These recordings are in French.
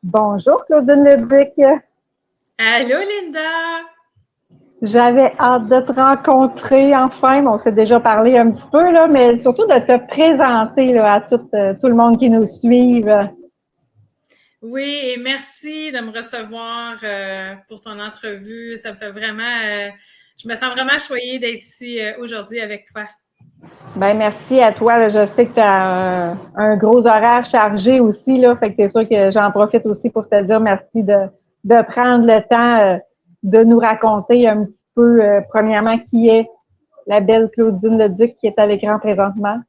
Bonjour Claudine Leduc. Allô Linda! J'avais hâte de te rencontrer enfin. Bon, on s'est déjà parlé un petit peu, là, mais surtout de te présenter là, à tout le monde qui nous suit. Oui, et merci de me recevoir pour ton entrevue. Ça me fait vraiment, je me sens vraiment choyée d'être ici aujourd'hui avec toi. Ben merci à toi. Là. Je sais que tu as un gros horaire chargé aussi, là, fait que c'est sûr que j'en profite aussi pour te dire merci de prendre le temps de nous raconter un petit peu, premièrement, qui est la belle Claudine Leduc qui est à l'écran présentement.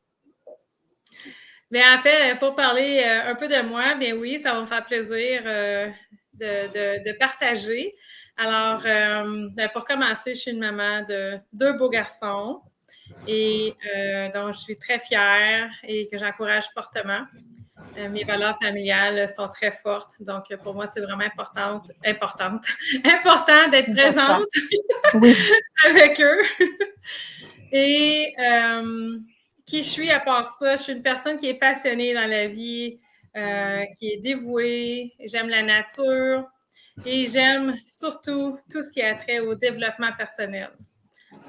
Bien, en fait, pour parler un peu de moi, bien oui, ça va me faire plaisir de partager. Alors, bien, pour commencer, je suis une maman de 2 beaux garçons et dont je suis très fière et que j'encourage fortement. Mes valeurs familiales sont très fortes, donc pour moi, c'est vraiment important d'être présente Oui. avec eux. Et qui je suis à part ça? Je suis une personne qui est passionnée dans la vie, qui est dévouée, j'aime la nature et j'aime surtout tout ce qui a trait au développement personnel.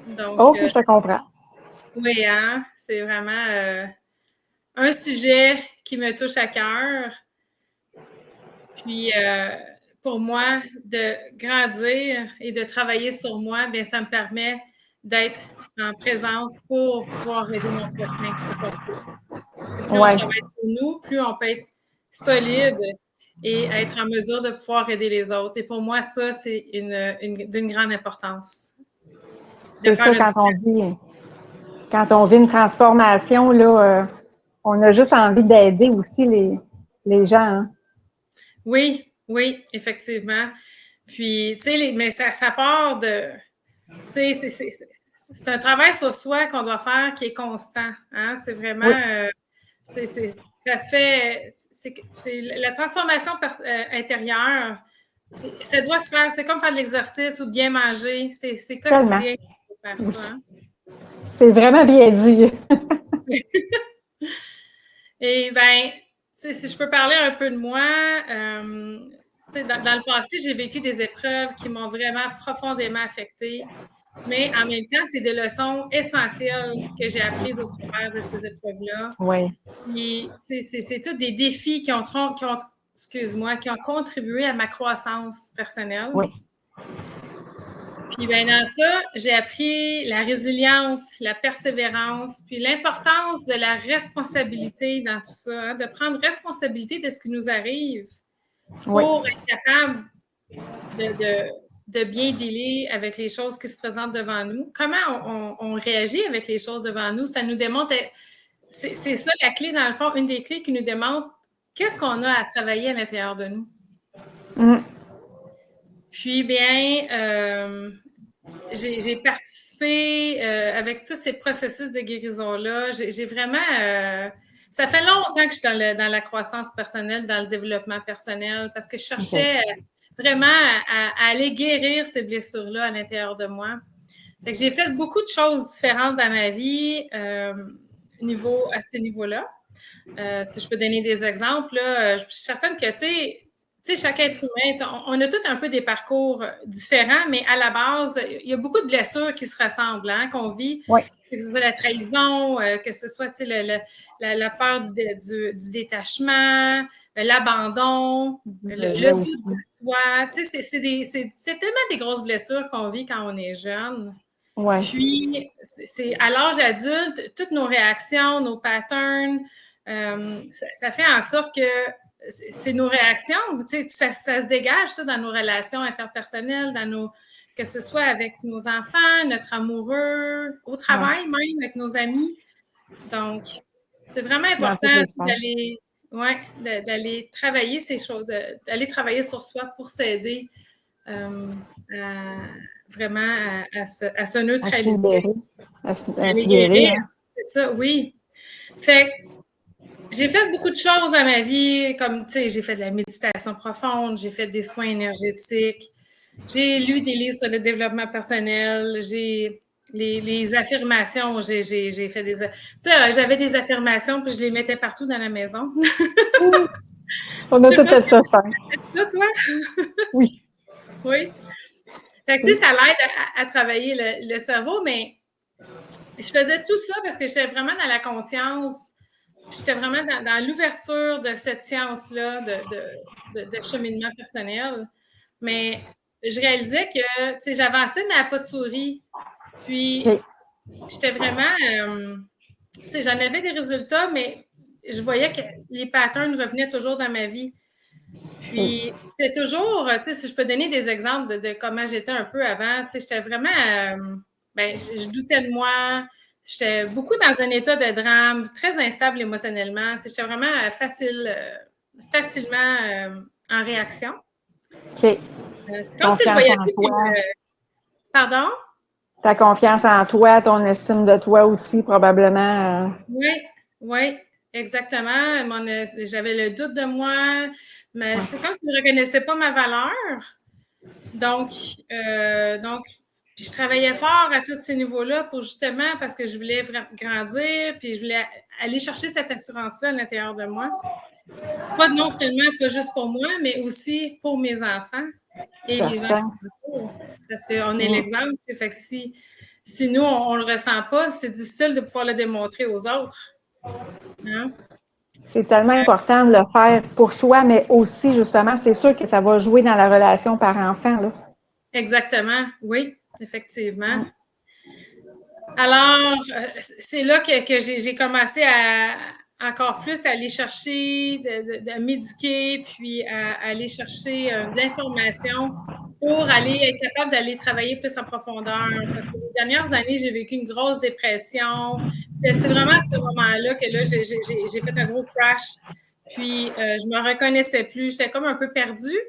Donc, Oh, je te comprends. oui, hein? C'est vraiment un sujet qui me touche à cœur. Puis, pour moi, de grandir et de travailler sur moi, bien, ça me permet d'être en présence pour pouvoir aider mon prochain encore plus. Parce que plus on Ouais. travaille sur nous, plus on peut être solide et être en mesure de pouvoir aider les autres. Et pour moi, ça, c'est d'une grande importance. De C'est faire ça une... quand on vit une transformation, là, on a juste envie d'aider aussi les gens. Hein. Oui, oui, effectivement. Puis, tu sais, mais ça part de... Tu sais, c'est un travail sur soi qu'on doit faire qui est constant. Hein? C'est vraiment... Oui, ça se fait... C'est la transformation intérieure, ça doit se faire. C'est comme faire de l'exercice ou bien manger. C'est tellement. quotidien de faire Oui. ça. Hein? C'est vraiment bien dit. Et bien, si je peux parler un peu de moi, dans le passé, j'ai vécu des épreuves qui m'ont vraiment profondément affectée. Mais en même temps, c'est des leçons essentielles que j'ai apprises au travers de ces épreuves-là. Oui. Puis, c'est tous des défis qui ont contribué à ma croissance personnelle. Oui. Puis, bien, dans ça, j'ai appris la résilience, la persévérance, puis l'importance de la responsabilité dans tout ça, hein, de prendre responsabilité de ce qui nous arrive Oui. pour être capable de bien dealer avec les choses qui se présentent devant nous. Comment on réagit avec les choses devant nous? Ça nous démontre, c'est ça la clé, dans le fond, une des clés qui nous démontre qu'est-ce qu'on a à travailler à l'intérieur de nous. Mm. Puis, bien, j'ai participé avec tous ces processus de guérison-là. J'ai vraiment... ça fait longtemps que je suis dans la croissance personnelle, dans le développement personnel, parce que je cherchais vraiment à aller guérir ces blessures-là à l'intérieur de moi. Fait que j'ai fait beaucoup de choses différentes dans ma vie à ce niveau-là. Je peux donner des exemples. Là. Je suis certaine que, tu sais, chaque être humain, on a tous un peu des parcours différents, mais à la base, il y a beaucoup de blessures qui se ressemblent, hein, qu'on vit. Oui. Que ce soit la trahison, que ce soit la peur du détachement, l'abandon, le doute de soi. Tu sais, c'est tellement des grosses blessures qu'on vit quand on est jeune. Ouais. Puis, à l'âge adulte, toutes nos réactions, nos patterns, ça fait en sorte que c'est nos réactions, tu sais, ça se dégage ça dans nos relations interpersonnelles, que ce soit avec nos enfants, notre amoureux, au travail même, avec nos amis. Donc, c'est vraiment important d'aller travailler ces choses, d'aller travailler sur soi pour s'aider vraiment à se neutraliser, À se à les guérir. guérir. Hein. C'est ça, oui. Fait que j'ai fait beaucoup de choses dans ma vie, comme, tu sais, j'ai fait de la méditation profonde, j'ai fait des soins énergétiques, j'ai lu des livres sur le développement personnel, j'ai les affirmations, j'ai fait des... Tu sais, j'avais des affirmations, puis je les mettais partout dans la maison. On a tout fait ça, je pense. Là, toi? Oui. Oui. Fait que, tu sais, ça l'aide à travailler le cerveau, mais je faisais tout ça parce que j'étais vraiment dans la conscience, j'étais vraiment dans l'ouverture de cette science-là de cheminement personnel. Mais je réalisais que, tu sais, j'avançais, mais à pas de souris. Puis, j'étais vraiment, tu sais, j'en avais des résultats, mais je voyais que les patterns revenaient toujours dans ma vie. Puis, c'était toujours, tu sais, si je peux donner des exemples de comment j'étais un peu avant, tu sais, j'étais vraiment, je doutais de moi, j'étais beaucoup dans un état de drame, très instable émotionnellement, tu sais, j'étais vraiment facilement en réaction. OK. C'est comme si je voyais tout Pardon? Ta confiance en toi, ton estime de toi aussi, probablement. Oui, exactement. J'avais le doute de moi, mais c'est comme si je ne reconnaissais pas ma valeur. Donc, puis je travaillais fort à tous ces niveaux-là pour justement, parce que je voulais grandir, puis je voulais aller chercher cette assurance-là à l'intérieur de moi. Non seulement pas juste pour moi, mais aussi pour mes enfants et les gens qui m'entourent. Parce qu'on est l'exemple. Fait que si nous, on ne le ressent pas, c'est difficile de pouvoir le démontrer aux autres. Hein? C'est tellement important de le faire pour soi, mais aussi, justement, c'est sûr que ça va jouer dans la relation parent-enfant, là. Exactement, oui, effectivement. Alors, c'est là que j'ai commencé à encore plus à aller chercher, de m'éduquer, puis à aller chercher de l'information pour aller être capable d'aller travailler plus en profondeur. Parce que les dernières années, j'ai vécu une grosse dépression. C'est vraiment à ce moment-là que là, j'ai fait un gros crash. Puis, je me reconnaissais plus. J'étais comme un peu perdue.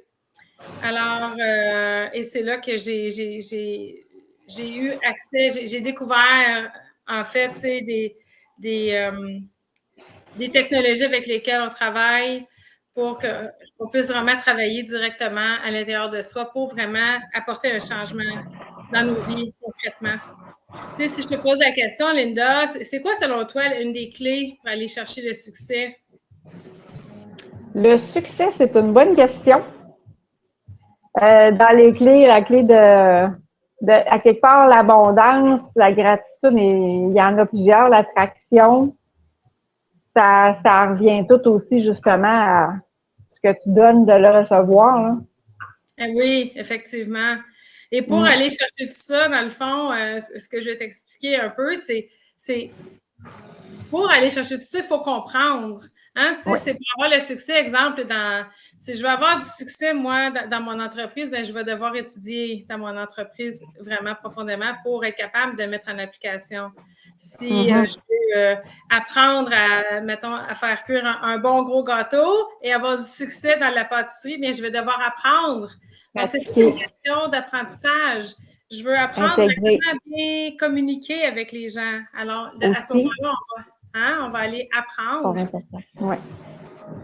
Alors, et c'est là que j'ai eu accès, j'ai découvert, en fait, tu sais, des technologies avec lesquelles on travaille pour qu'on puisse vraiment travailler directement à l'intérieur de soi pour vraiment apporter un changement dans nos vies concrètement. Tu sais, si je te pose la question, Linda, c'est quoi, selon toi, une des clés pour aller chercher le succès? Le succès, c'est une bonne question. Dans les clés, la clé de à quelque part, l'abondance, la gratitude, il y en a plusieurs, l'attraction, ça revient tout aussi justement à ce que tu donnes de le recevoir. Hein. Oui, effectivement. Et pour aller chercher tout ça, dans le fond, ce que je vais t'expliquer un peu, c'est pour aller chercher tout ça, il faut comprendre. Hein, c'est pour avoir le succès, exemple, si je veux avoir du succès, moi, dans mon entreprise, ben, je vais devoir étudier dans mon entreprise vraiment profondément pour être capable de mettre en application. Si je peux apprendre à faire cuire un bon gros gâteau et avoir du succès dans la pâtisserie, bien, je vais devoir apprendre. Donc, c'est une question d'apprentissage. Je veux apprendre à comment bien communiquer avec les gens. Alors, à ce moment-là, on va aller apprendre. Ouais.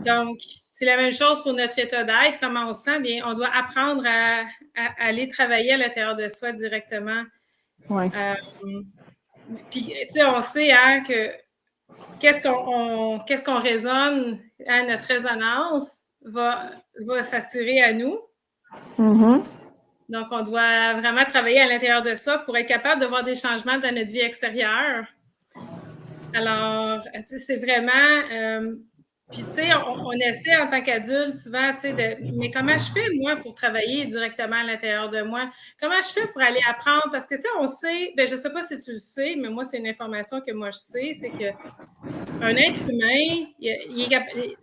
Donc, c'est la même chose pour notre état d'être. Comment on se sent? Bien, on doit apprendre à aller travailler à l'intérieur de soi directement. Ouais. Puis, tu sais, on sait que qu'est-ce qu'on résonne, notre résonance va s'attirer à nous. Mm-hmm. Donc, on doit vraiment travailler à l'intérieur de soi pour être capable de voir des changements dans notre vie extérieure. Alors, tu sais, c'est vraiment... puis, tu sais, on essaie en tant qu'adulte souvent, tu sais, mais comment je fais, moi, pour travailler directement à l'intérieur de moi? Comment je fais pour aller apprendre? Parce que, tu sais, on sait, je ne sais pas si tu le sais, mais moi, c'est une information que moi, je sais, c'est qu'un être humain, je ne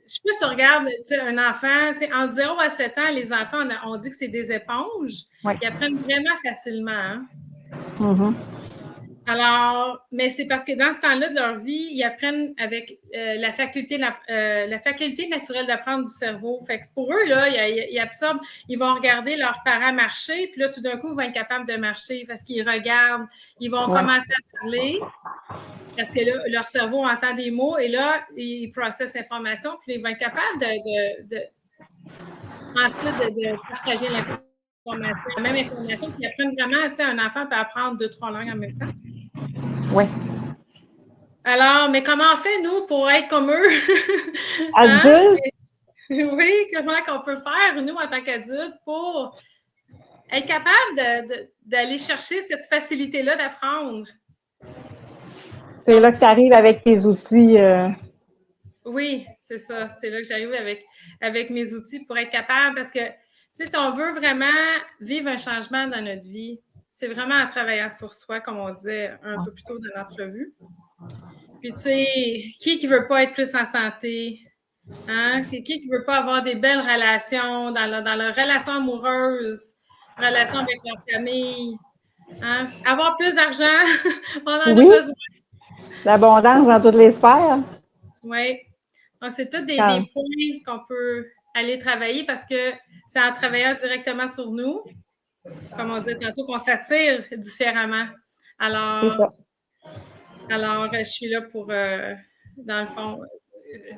sais pas si tu regardes un enfant, entre 0 à 7 ans, les enfants, on dit que c'est des éponges. Ouais. Ils apprennent vraiment facilement. Hein? Mm-hmm. Alors, mais c'est parce que dans ce temps-là de leur vie, ils apprennent avec la faculté naturelle d'apprendre du cerveau. Fait que pour eux, là, ils absorbent, ils vont regarder leurs parents marcher, puis là, tout d'un coup, ils vont être capables de marcher parce qu'ils regardent, ils vont commencer à parler, parce que là, leur cerveau entend des mots, et là, ils processent l'information, puis ils vont être capables ensuite de partager l'information, la même information, puis ils apprennent vraiment, tu sais, un enfant peut apprendre 2-3 langues en même temps. Oui. Alors, mais comment on fait, nous, pour être comme eux? Adultes, Oui, comment qu'on peut faire, nous, en tant qu'adultes, pour être capable d'aller chercher cette facilité-là d'apprendre. C'est là que tu arrives avec tes outils. Oui, c'est ça. C'est là que j'arrive avec mes outils pour être capable, parce que, tu sais, si on veut vraiment vivre un changement dans notre vie, c'est vraiment en travaillant sur soi, comme on disait un peu plus tôt dans l'entrevue. Puis, tu sais, qui veut pas être plus en santé? Hein? Qui veut pas avoir des belles relations dans leur relation amoureuse, relation avec leur famille? Hein? Avoir plus d'argent, on en a besoin. L'abondance dans toutes les sphères. Oui. Donc, c'est tous des points qu'on peut aller travailler parce que c'est en travaillant directement sur nous, comme on dit tantôt, qu'on s'attire différemment. Alors, je suis là pour, dans le fond...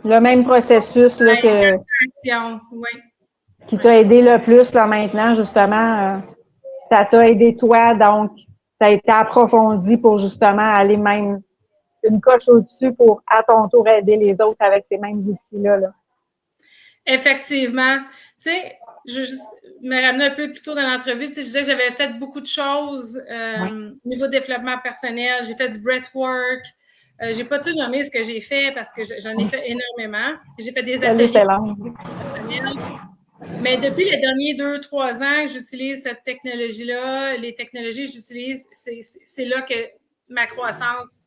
Le même processus là, qui t'a aidé le plus là, maintenant, justement, ça t'a aidé toi, donc ça a été approfondi pour justement aller même une coche au-dessus pour à ton tour aider les autres avec ces mêmes outils-là. Là. Effectivement. Tu sais, je vais juste me ramener un peu plus tôt dans l'entrevue. Tu sais, je disais que j'avais fait beaucoup de choses au niveau développement personnel. J'ai fait du breathwork. J'ai pas tout nommé ce que j'ai fait parce que j'en ai fait énormément. J'ai fait des ateliers personnels. Mais depuis les derniers 2-3 ans, j'utilise cette technologie-là. Les technologies que j'utilise, c'est là que ma croissance,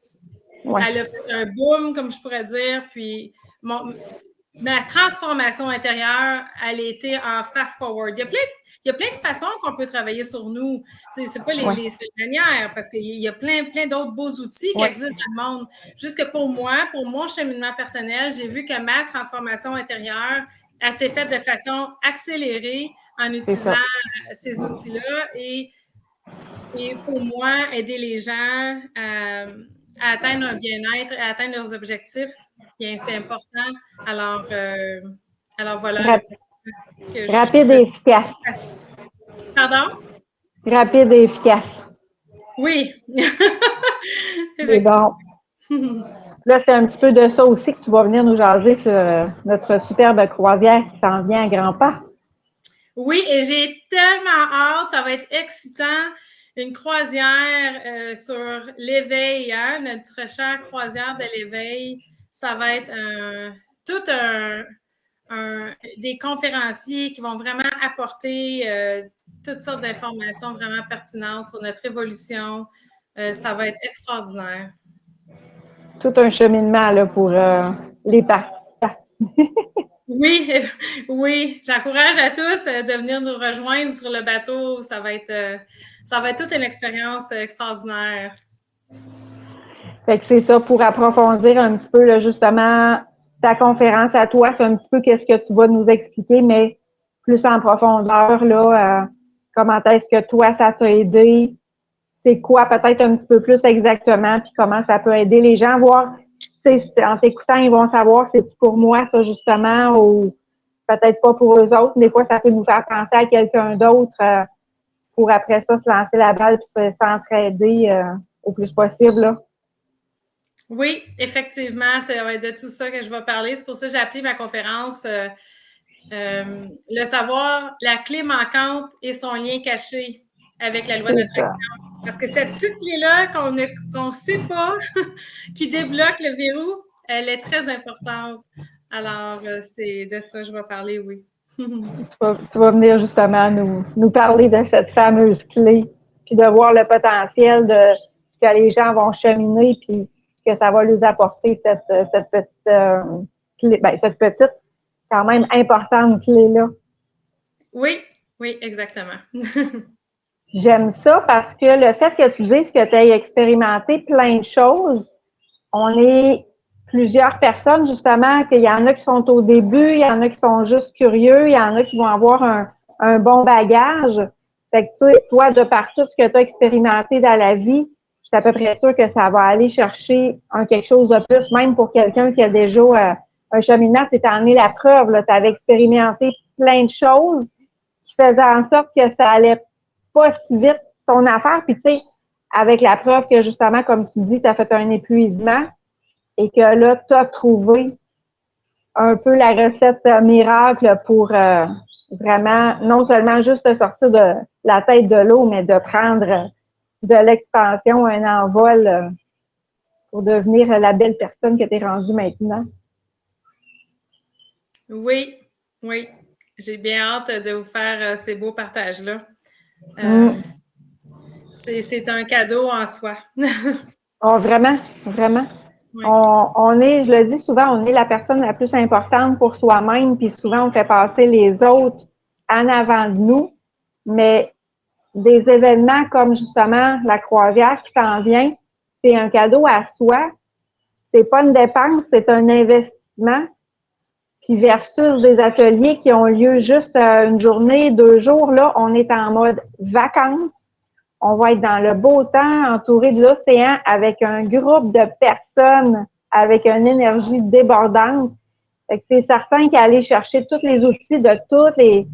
elle a fait un boom, comme je pourrais dire. Puis ma transformation intérieure, elle a été en fast-forward. Il y a plein de façons qu'on peut travailler sur nous. C'est pas les seules manières, parce qu'il y a plein d'autres beaux outils qui existent dans le monde. Juste que pour moi, pour mon cheminement personnel, j'ai vu que ma transformation intérieure, elle s'est faite de façon accélérée en utilisant ces outils-là. Et pour moi, aider les gens à atteindre un bien-être, à atteindre leurs objectifs, bien, c'est important. Alors voilà. Rapide et efficace. Pardon? Rapide et efficace. Oui. C'est bon. Là, c'est un petit peu de ça aussi que tu vas venir nous jaser sur notre superbe croisière qui s'en vient à grands pas. Oui, et j'ai tellement hâte. Ça va être excitant. Une croisière sur l'éveil, hein? Notre chère croisière de l'éveil. Ça va être des conférenciers qui vont vraiment apporter toutes sortes d'informations vraiment pertinentes sur notre évolution. Ça va être extraordinaire. Tout un cheminement là, pour les participants. Oui, j'encourage à tous de venir nous rejoindre sur le bateau. Ça va être toute une expérience extraordinaire. Fait que c'est ça, pour approfondir un petit peu là, justement ta conférence à toi, c'est un petit peu qu'est-ce que tu vas nous expliquer, mais plus en profondeur, là, comment est-ce que toi, ça t'a aidé, c'est quoi peut-être un petit peu plus exactement, puis comment ça peut aider les gens, voir, en t'écoutant, ils vont savoir c'est pour moi, ça, justement, ou peut-être pas pour eux autres. Des fois, ça peut nous faire penser à quelqu'un d'autre pour après ça se lancer la balle puis s'entraider au plus possible, là. Oui, effectivement, ça va être de tout ça que je vais parler. C'est pour ça que j'ai appelé ma conférence Le savoir, la clé manquante et son lien caché avec la loi d'attraction. Parce que cette petite clé-là qu'on ne sait pas, qui débloque le verrou, elle est très importante. Alors, c'est de ça que je vais parler, oui. Tu vas venir justement nous parler de cette fameuse clé, puis de voir le potentiel de ce que les gens vont cheminer, puis ce que ça va leur apporter, cette petite clé, cette petite, quand même importante clé-là. Oui, exactement. J'aime ça parce que le fait que tu dises que tu as expérimenté plein de choses, on est plusieurs personnes, justement, qu'il y en a qui sont au début, il y en a qui sont juste curieux, il y en a qui vont avoir un bon bagage. Fait que toi, de par tout ce que tu as expérimenté dans la vie, je suis à peu près sûre que ça va aller chercher quelque chose de plus, même pour quelqu'un qui a déjà un cheminement, c'est en est la preuve. Tu avais expérimenté plein de choses qui faisaient en sorte que ça allait pas si vite ton affaire. Puis tu sais, avec la preuve que justement, comme tu dis, tu as fait un épuisement, et que là, tu as trouvé un peu la recette miracle pour vraiment, non seulement juste sortir de la tête de l'eau, mais de prendre de l'expansion, un envol pour devenir la belle personne que tu es rendue maintenant. Oui, oui. J'ai bien hâte de vous faire ces beaux partages-là. C'est un cadeau en soi. Oh, vraiment, vraiment. Oui. On est, je le dis souvent, on est la personne la plus importante pour soi-même, puis souvent on fait passer les autres en avant de nous, mais des événements comme justement la croisière qui s'en vient, c'est un cadeau à soi, c'est pas une dépense, c'est un investissement, puis versus des ateliers qui ont lieu juste une journée, 2 jours, là, on est en mode vacances. On va être dans le beau temps, entouré de l'océan, avec un groupe de personnes avec une énergie débordante. Fait que c'est certain qu'aller chercher tous les outils de tous les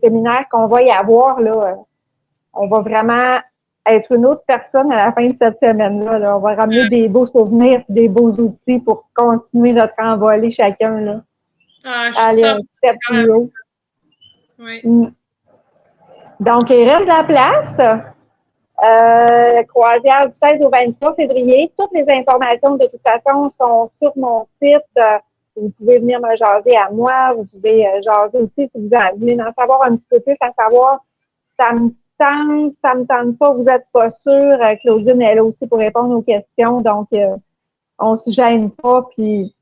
séminaires qu'on va y avoir, là, on va vraiment être une autre personne à la fin de cette semaine-là. Là. On va ramener des beaux souvenirs, des beaux outils pour continuer notre envolée chacun. Là. Ah, je Aller suis un step plus haut. Oui. Donc, il reste de la place. Croisière du 16 au 23 février. Toutes les informations, de toute façon, sont sur mon site. Vous pouvez venir me jaser à moi. Vous pouvez jaser aussi si vous voulez en savoir un petit peu plus, à savoir ça me tente, ça me tente pas, vous n'êtes pas sûr. Claudine est là aussi pour répondre aux questions. Donc, on ne se gêne pas. Puis,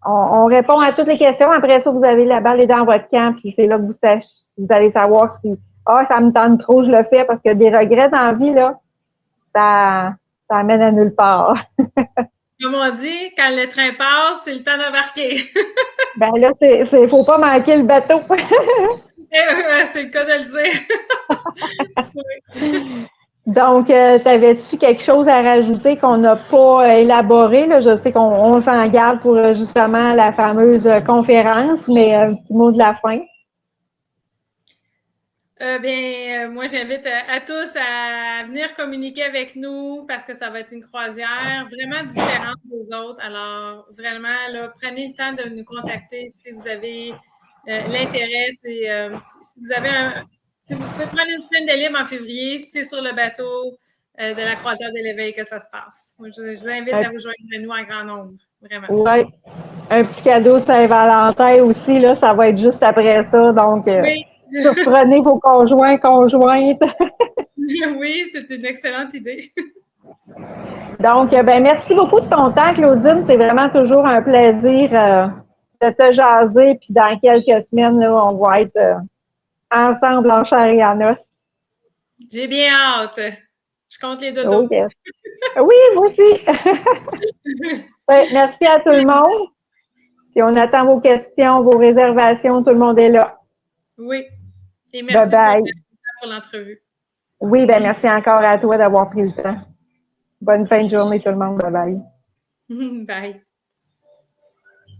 on répond à toutes les questions. Après ça, vous avez la balle est dans votre camp. Puis, c'est là que vous allez savoir si ça me tente trop, je le fais, parce que des regrets dans la vie, là, ça amène à nulle part. Comme on dit, quand le train passe, c'est le temps d'embarquer. Ben là, faut pas manquer le bateau. C'est le cas de le dire. Donc, t'avais-tu quelque chose à rajouter qu'on n'a pas élaboré? Là? Je sais qu'on s'en garde pour justement la fameuse conférence, mais un petit mot de la fin. Moi, j'invite à tous à venir communiquer avec nous parce que ça va être une croisière vraiment différente des autres. Alors, vraiment, là, prenez le temps de nous contacter si vous avez l'intérêt. Si vous avez si vous pouvez prendre une semaine de libre en février, c'est sur le bateau de la croisière de l'éveil que ça se passe. Je vous invite à vous joindre à nous en grand nombre, vraiment. Oui. Un petit cadeau de Saint-Valentin aussi, là, ça va être juste après ça. Donc, oui. surprenez vos conjoints, conjointes. Oui, c'est une excellente idée. Donc, merci beaucoup de ton temps, Claudine. C'est vraiment toujours un plaisir de te jaser. Puis dans quelques semaines, là, on va être ensemble en chair et en os. J'ai bien hâte. Je compte les dodos. Okay. Oui, vous aussi. Ouais, merci à tout le monde. Puis on attend vos questions, vos réservations. Tout le monde est là. Oui. Et merci pour l'entrevue. Oui, merci encore à toi d'avoir pris le temps. Bonne fin de journée tout le monde. Bye bye. Bye.